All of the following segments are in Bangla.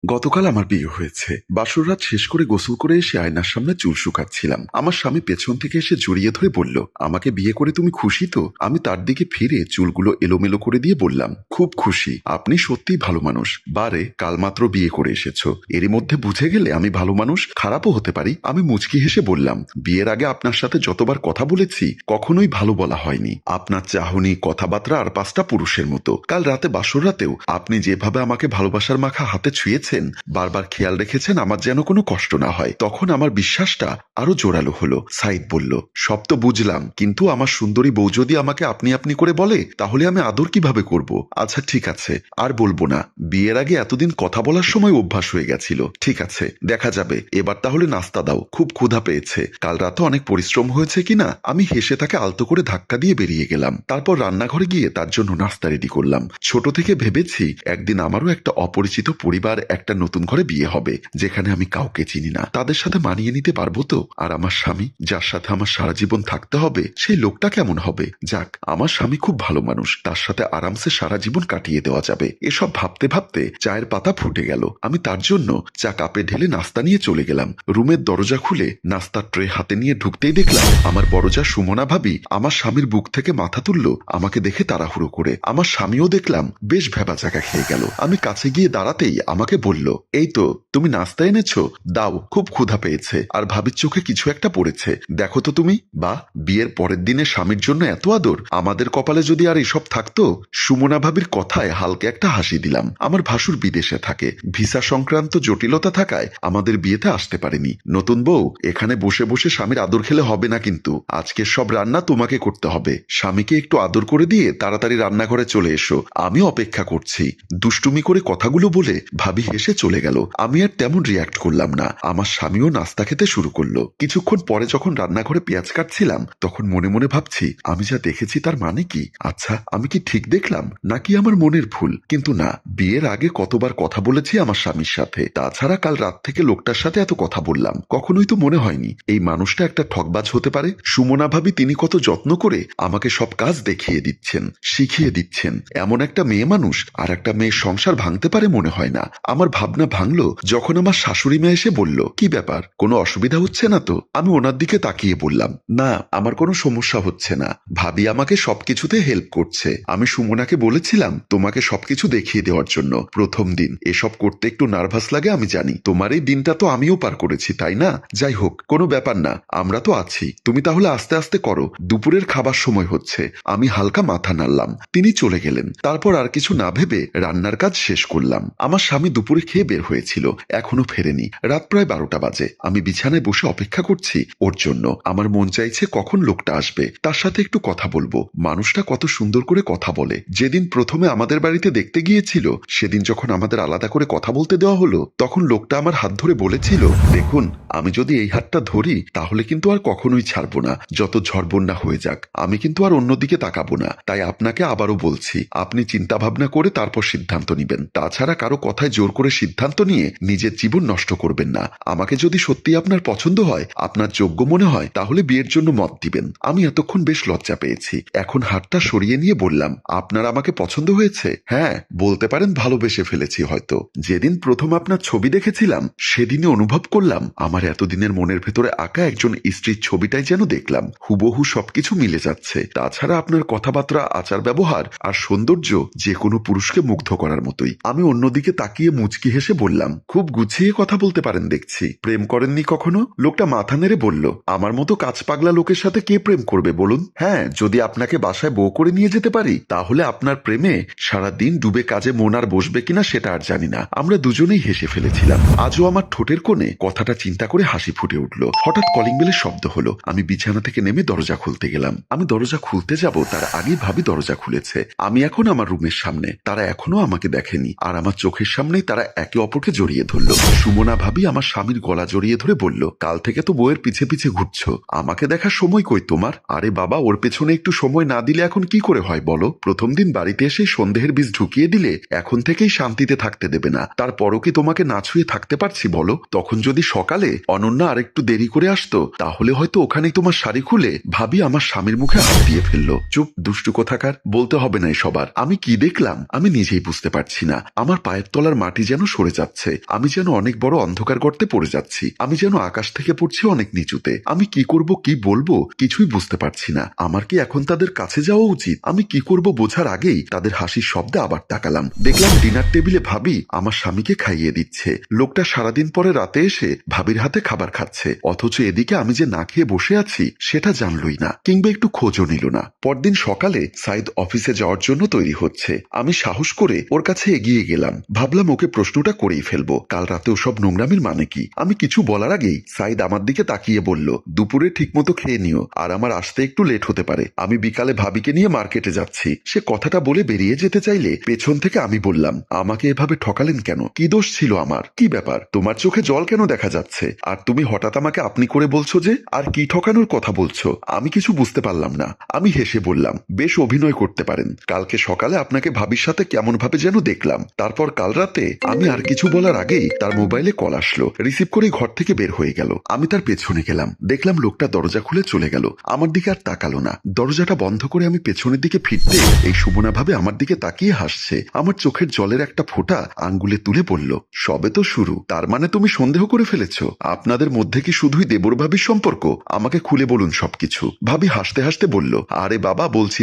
গতকাল আমার বিয়ে হয়েছে। বাসর রাত শেষ করে গোসল করে এসে আয়নার সামনে চুল শুকাচ্ছিলাম। আমার স্বামী পেছন থেকে এসে জড়িয়ে ধরে বলল, আমাকে বিয়ে করে তুমি খুশি তো? আমি তার দিকে ফিরে চুলগুলো এলোমেলো করে দিয়ে বললাম, খুব খুশি, আপনি সত্যিই ভালো মানুষ। বারে কাল মাত্র বিয়ে করে এসেছো, এরই মধ্যে বুঝে গেলে আমি ভালো মানুষ, খারাপও হতে পারি। আমি মুচকি হেসে বললাম, বিয়ের আগে আপনার সাথে যতবার কথা বলেছি কখনোই ভালো বলা হয়নি। আপনার চাহনি, কথাবার্তা আর পাঁচটা পুরুষের মতো। কাল রাতে বাসর রাতেও আপনি যেভাবে আমাকে ভালোবাসার মাখা হাতে ছুঁয়েছেন, বারবার খেয়াল রেখেছেন আমার যেন কোনো কষ্ট না হয়। তখন আমার বিশ্বাসটা আরো জোরালো হলো। সাইদ বলল, সব তো বুঝলাম, কিন্তু আমার সুন্দরী বউ যদি আমাকে আপনি আপনি করে বলে তাহলে আমি আদর কিভাবে করব? আচ্ছা ঠিক আছে, আর বলবো না। বিয়ের আগে এতদিন কথা বলার সময় অভ্যাস হয়ে গেছিল। ঠিক আছে, দেখা যাবে। এবার তাহলে নাস্তা দাও, খুব ক্ষুধা পেয়েছে। কাল রাতে অনেক পরিশ্রম হয়েছে কিনা। আমি হেসে তাকে আলতো করে ধাক্কা দিয়ে বেরিয়ে গেলাম। তারপর রান্নাঘরে গিয়ে তার জন্য নাস্তা রেডি করলাম। ছোট থেকে ভেবেছি একদিন আমারও একটা অপরিচিত পরিবার, একটা নতুন ঘরে বিয়ে হবে, যেখানে আমি কাউকে চিনি না। তাদের সাথে মানিয়ে নিতে পারবো তো? আর আমার স্বামী, যার সাথে আমার সারা জীবন থাকতে হবে, সেই লোকটা কেমন হবে? যাক, আমার স্বামী খুব ভালো মানুষ, তার সাথে আরামসে সারা জীবন কাটিয়ে দেওয়া যাবে। এসব ভাবতে ভাবতে চায়ের পাতা ফুটে গেল। আমি তার জন্য চা কাপে ঢেলে নাস্তা নিয়ে চলে গেলাম। রুমের দরজা খুলে নাস্তার ট্রে হাতে নিয়ে ঢুকতেই দেখলাম আমার বড়জা সুমনা ভাবি আমার স্বামীর বুক থেকে মাথা তুলল আমাকে দেখে তাড়াহুড়ো করে। আমার স্বামীও দেখলাম বেশ ভেবা জায়গা খেয়ে গেল। আমি কাছে গিয়ে দাঁড়াতেই আমাকে বলল, এই তো তুমি নাস্তা এনেছো, দাও, খুব ক্ষুধা পেয়েছে। আর ভাবির চোখে কিছু একটা পড়েছে, দেখো তো তুমি। বা, বিয়ের পরের দিনে স্বামীর জন্য এত আদর, আমাদের কপালে যদি আর এসব থাকতো। সুমনা ভাবির কথায় হালকা একটা হাসি দিলাম। আমার ভাসুর বিদেশে থাকে, ভিসা সংক্রান্ত জটিলতা থাকায় আমাদের বিয়েতে আসতে পারেনি। নতুন বউ, এখানে বসে বসে স্বামীর আদর খেলে হবে না, কিন্তু আজকের সব রান্না তোমাকে করতে হবে। স্বামীকে একটু আদর করে দিয়ে তাড়াতাড়ি রান্নাঘরে চলে এসো, আমি অপেক্ষা করছি। দুষ্টুমি করে কথাগুলো বলে ভাবি হেসে চলে গেল। আমি আর তেমন রিয়াক্ট করলাম না। আমার স্বামীও নাস্তা খেতে শুরু করলো। কিছুক্ষণ পরে যখন রান্নাঘরে পেঁয়াজ কাটছিলাম, তখন মনে মনে ভাবছি, আমি যা দেখেছি তার মানে কি? আচ্ছা, আমি কি ঠিক দেখলাম, নাকি আমার মনের ভুল? কিন্তু না, বিয়ের আগে কতবার কথা বলেছি আমার স্বামীর সাথে। তাছাড়া কাল রাত থেকে লোকটার সাথে এত কথা বললাম, কখনোই তো মনে হয়নি এই মানুষটা একটা ঠকবাজ হতে পারে। সুমনা ভাবি তিনি কত যত্ন করে আমাকে সব কাজ দেখিয়ে দিচ্ছেন, শিখিয়ে দিচ্ছেন। এমন একটা মেয়ে মানুষ আর একটা মেয়ের সংসার ভাঙতে পারে মনে হয় না। আমার ভাবনা ভাঙলো যখন আমার শাশুড়ি মা এসে বলল, কি ব্যাপার, কোনো অসুবিধা হচ্ছে না তো? আমি ওনার দিকে তাকিয়ে বললাম, না, আমার কোনো সমস্যা হচ্ছে না। ভাবি আমাকে সবকিছুতে হেল্প করছে। আমি সুমনাকে বলেছিলাম তোমাকে সবকিছু দেখিয়ে দেওয়ার জন্য। প্রথম দিন এসব করতে একটু নার্ভাস লাগে আমি জানি, তোমার এই দিনটা তো আমিও পার করেছি, তাই না? যাই হোক, কোনো ব্যাপার না, আমরা তো আছি। তুমি তাহলে আস্তে আস্তে করো, দুপুরের খাবার সময় হচ্ছে। আমি হালকা মাথা নাড়লাম। তিনি চলে গেলেন। তারপর আর কিছু না ভেবে রান্নার কাজ শেষ করলাম। আমার স্বামী দুপুরে খেয়ে বের হয়েছিল, এখনো ফেরেনি। রাত প্রায় 12টা বাজে। আমি বিছানায় বসে অপেক্ষা করছি ওর জন্য। আমার মন চাইছে কখন লোকটা আসবে, তার সাথে একটু কথা বলবো। মানুষটা কত সুন্দর করে কথা বলে। যেদিন প্রথমে আমাদের বাড়িতে দেখতে গিয়েছিল, সেদিন যখন আমাদের আলাদা করে কথা বলতে দেওয়া হলো, তখন লোকটা আমার হাত ধরে বলেছিল, দেখুন, আমি যদি এই হাতটা ধরি তাহলে কিন্তু আর কখনোই ছাড়বো না, যত ঝড় বন্যা হয়ে যাক। আমি কিন্তু আর অন্যদিকে তাকাবো না। তাই আপনাকে আবারও বলছি, আপনি চিন্তা ভাবনা করে তারপর সিদ্ধান্ত নিবেন। তাছাড়া কারো কথায় জোর করে সিদ্ধান্ত নিয়ে নিজের জীবন নষ্ট করবেন না। আমাকে যদি সত্যি আপনার পছন্দ হয়, আপনার যোগ্য মনে হয়, তাহলে বিয়ের জন্য মত দিবেন। আমি এতক্ষণ বেশ লজ্জা পেয়েছি। এখন হাতটা সরিয়ে নিয়ে বললাম, আপনার আমাকে পছন্দ হয়েছে? হ্যাঁ, বলতে পারেন ভালোবেসে ফেলেছি হয়তো। যেদিন প্রথম আপনার ছবি দেখেছিলাম, সেদিনই অনুভব করলাম আমার এতদিনের মনের ভেতরে আঁকা একজন স্ত্রীর ছবিটাই যেন দেখলাম। হুবহু সবকিছু মিলে যাচ্ছে। তাছাড়া আপনার কথাবার্তা, আচার ব্যবহার আর সৌন্দর্য যে কোনো পুরুষকে মুগ্ধ করার মতোই। আমি অন্যদিকে তাকিয়ে মুচকি হেসে বললাম, খুব গুছিয়ে কথা বলতে পারেন দেখছি। প্রেম করেননি কখনো? লোকটা মাথা নেড়ে বলল, আমার মতো কাজ পাগলা লোকের সাথে কে প্রেম করবে বলুন? হ্যাঁ, যদি আপনাকে বাসায় বউ করে নিয়ে যেতে পারি, তাহলে আপনার প্রেমে সারা দিন ডুবে কাজে মন আর বসবে কিনা সেটা আর জানি না। আমরা দুজনেই হেসে ফেলেছিলাম। আজও আমার ঠোঁটের কোণে কথাটা চিন্তা করে হাসি ফুটে উঠল। হঠাৎ কলিং বেলের শব্দ হলো। আমি বিছানা থেকে নেমে দরজা খুলতে গেলাম। আমি দরজা খুলতে যাব তার আগেই ভাবি দরজা খুলেছে। আমি এখন আমার রুমের সামনে, তারা এখনো আমাকে দেখেনি। আর আমার চোখের সামনেই তারা একে অপরকে জড়িয়ে ধরলো। সুমনা ভাবি আমার স্বামীর গলা জড়িয়ে ধরে বলল, কাল থেকে তো বউয়ের পিছে পিছে ঘুরছো, আমাকে দেখার সময় কই তোমার? আরে বাবা, ওর পেছনে একটু সময় না দিলে এখন কি করে হয় বলো? প্রথম দিন বাড়িতে এসে সন্দেহের বীজ ঢুকিয়ে দিলে এখন থেকেই শান্তিতে থাকতে দেবে না। তারপরও কি তোমাকে না ছুঁয়ে থাকতে পারছি বলো? তখন যদি সকালে অনন্যা আর একটু দেরি করে আসতো, তাহলে হয়তো ওখানেই তোমার শাড়ি খুলে ভাবি আমার স্বামীর মুখে হাত দিয়ে ফেললো। চুপ, দুষ্টু কোথাকার, বলতে হবে না সবার। আমি কি দেখলাম আমি নিজেই বুঝতে পারছি না। আমার পায়ের তলার মাটি যেন সরে যাচ্ছে, আমি যেন অনেক বড় অন্ধকার গর্তে পড়ে যাচ্ছি, আমি যেন আকাশ থেকে পড়ছি অনেক নিচুতে। আমি কি করব, কি বলবো, কিছুই বুঝতে পারছি না। আমার কি এখন তাদের কাছে যাওয়া উচিত? আমি কি করব বোঝার আগেই তাদের হাসির শব্দে আবার তাকালাম, দেখলাম ডিনার টেবিলে ভাবি আমার স্বামীকে খাইয়ে দিচ্ছে। লোকটা সারাদিন পরে রাতে এসে ভাবির হাতে খাবার খাচ্ছে, অথচ এদিকে আমি যে না খেয়ে বসে আছি সেটা জানলই না, কিংবা একটু খোঁজও নিল না। পরদিন সকালে সাইদ অফিসে যাওয়ার জন্য তৈরি হচ্ছে। আমি সাহস করে ওর কাছে এগিয়ে গেলাম, ভাবলাম ওকে প্রশ্নটা করেই ফেলবো, কাল রাতে ওসব নোংরামির মানে কি। আমি কিছু বলার আগেই সাইদ আমার দিকে তাকিয়ে বলল, দুপুরে ঠিকমতো খেয়ে নিও, আর আমার আসতে একটু লেট হতে পারে, আমি বিকালে ভাবিকে নিয়ে মার্কেটে যাচ্ছি। সে কথাটা বলে বেরিয়ে যেতে চাইলে পেছন থেকে আমি বললাম, আমাকে এভাবে ঠকালেন কেন? কি দোষ ছিল আমার? কি ব্যাপার, তোমার চোখে জল কেন দেখা যাচ্ছে? আর তুমি হঠাৎ আমাকে আপনি করে বলছো যে? আর কি ঠকানোর কথা বলছো? আমি কিছু বুঝতে পারলাম না। আমি হেসে বললাম, বেশ অভিনয় করতে পারেন, কালকে সকালে আপনাকে ভাবির সাথে কেমন ভাবে যেন দেখলাম। তারপর কাল রাতে আমি আর কিছু বলার আগেই তার মোবাইলে কল আসলো, রিসিভ করে ঘর থেকে বের হয়ে গেল। আমি তার পেছনে গেলাম, দেখলাম লোকটা দরজা খুলে চলে গেল, আমার দিকে আর তাকালো না। দরজাটা বন্ধ করে আমি পেছনের দিকে ফিরতে এই সুমনা ভাবে আমার দিকে তাকিয়ে হাসছে। আমার চোখের জলের একটা ফোঁটা আঙ্গুলে তুলে বলল, সবে তো শুরু, তার মানে তুমি সন্দেহ করে ফেলেছো? আপনাদের মধ্যে কি শুধুই দেবর ভাবির সম্পর্ক? আমাকে খুলে বলুন সবকিছু। ভাবি হাসতে হাসতে বলল, আরে বাবা বলছি,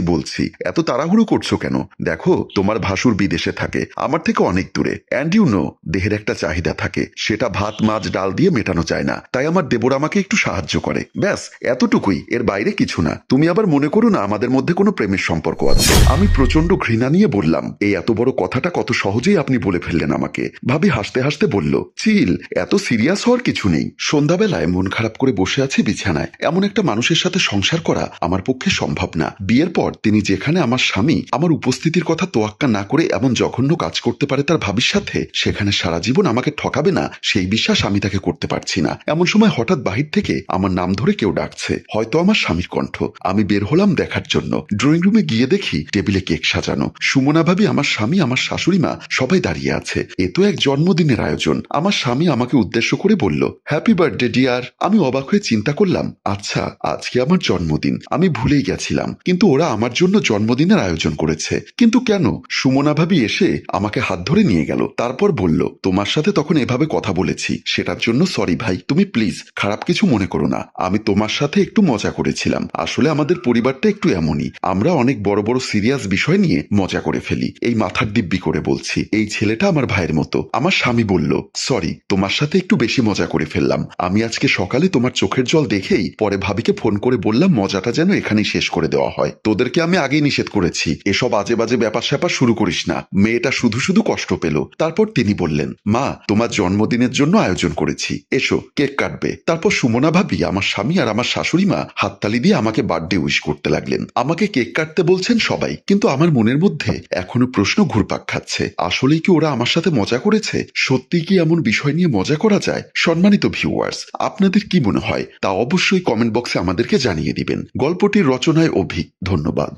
এত তাড়াহুড়ো করছো কেন? দেখো, তোমার ভাসুর বিদেশে থাকে, আমার থেকে অনেক দূরে, অ্যান্ড ইউ নো দেহের একটা চাহিদা থাকে, সেটা ভাত মাছ ডাল দিয়ে মেটানো যায় না। তাই আমার দেবর আমাকে একটু সাহায্য করে, ব্যাস এতটুকুই, এর বাইরে কিছু না। তুমি আবার মনে করো না আমাদের মধ্যে কোনো প্রেমের সম্পর্ক আছে। আমি প্রচন্ড ঘৃণা নিয়ে বললাম, এই এত বড় কথাটা কত সহজেই আপনি বলে ফেললেন আমাকে। ভাবি হাসতে হাসতে বলল, চিল, এত সিরিয়াস হওয়ার কিছু নেই। সন্ধ্যাবেলায় মন খারাপ করে বসে আছি বিছানায়, এমন একটা মানুষের সাথে সংসার করা আমার পক্ষে সম্ভব না। বিয়ের পর তিনি যেখানে আমার স্বামী আমার উপস্থিতির কথা তোয়াক্কা না করে এমন জঘন্য কাজ করতে পারে তার ভাবির সাথে, সেখানে সারা জীবন আমাকে ঠকাবে না সেই বিশ্বাস আমি তাকে করতে পারছি না। এমন সময় হঠাৎ বাহির থেকে আমার নাম ধরে কেউ ডাকছে, হয়তো আমার স্বামীর কণ্ঠ। আমি বের হলাম দেখার জন্য। ড্রয়িং রুমে গিয়ে দেখি টেবিলে কেক সাজানো, সুমনা ভাবি, আমার স্বামী, আমার শাশুড়ি মা সবাই দাঁড়িয়ে আছে। এ তো এক জন্মদিনের আয়োজন। আমার স্বামী আমাকে উদ্দেশ্য করে বলল, হ্যাপি বার্থডে ডিয়ার। আমি অবাক হয়ে চিন্তা করলাম, আচ্ছা আজকে আমার জন্মদিন, আমি ভুলেই গেছিলাম। কিন্তু ওরা আমার জন্য জন্মদিনের আয়োজন করেছে, কিন্তু কেন? সুমনা ভাবি এসে আমাকে হাত ধরে নিয়ে গেল, তারপর বলল, তোমার সাথে তখন এভাবে কথা বলেছি, সেটার জন্য সরি ভাই, তুমি প্লিজ খারাপ কিছু মনে করো না। আমি তোমার সাথে একটু মজা করেছিলাম, আসলে আমাদের পরিবারটা একটু এমনই, আমরা অনেক বড় বড় সিরিয়াস বিষয় নিয়ে মজা করে ফেলি। এই মাথার দিব্যি করে বলছি, এই ছেলেটা আমার ভাইয়ের মতো। আমার স্বামী বলল, সরি, তোমার সাথে একটু বেশি মজা করে ফেললাম। আমি আজকে সকালে তোমার চোখের জল দেখেই পরে ভাবিকে ফোন করে বললাম মজাটা যেন এখানেই শেষ করে দেওয়া হয়। তোদেরকে আমি আগেই নিষেধ করেছি, এসব আজে বাজে ব্যাপার স্যাপার শুরু করিস না। মেয়েটা শুধু শুধু কষ্ট পেল। তারপর তিনি বললেন, মা, তোমার জন্মদিনের জন্য আয়োজন করেছি, এসো কেক কাটবে। তারপর সুমনা ভাবি, আমার স্বামী আর আমার শাশুড়ি মা হাততালি দিয়ে আমাকে বার্থডে উইশ করতে লাগলেন। আমাকে কেক কাটতে বলছেন সবাই, কিন্তু আমার মনের মধ্যে এখনো প্রশ্ন ঘুরপাক খাচ্ছে, আসলেই কি ওরা আমার সাথে মজা করেছে? সত্যি কি এমন বিষয় নিয়ে মজা করা যায়? সম্মানিত ভিউয়ার্স, আপনাদের কি মনে হয় তা অবশ্যই কমেন্ট বক্সে আমাদেরকে জানিয়ে দিবেন। গল্পটির রচনায় অভিক, ধন্যবাদ।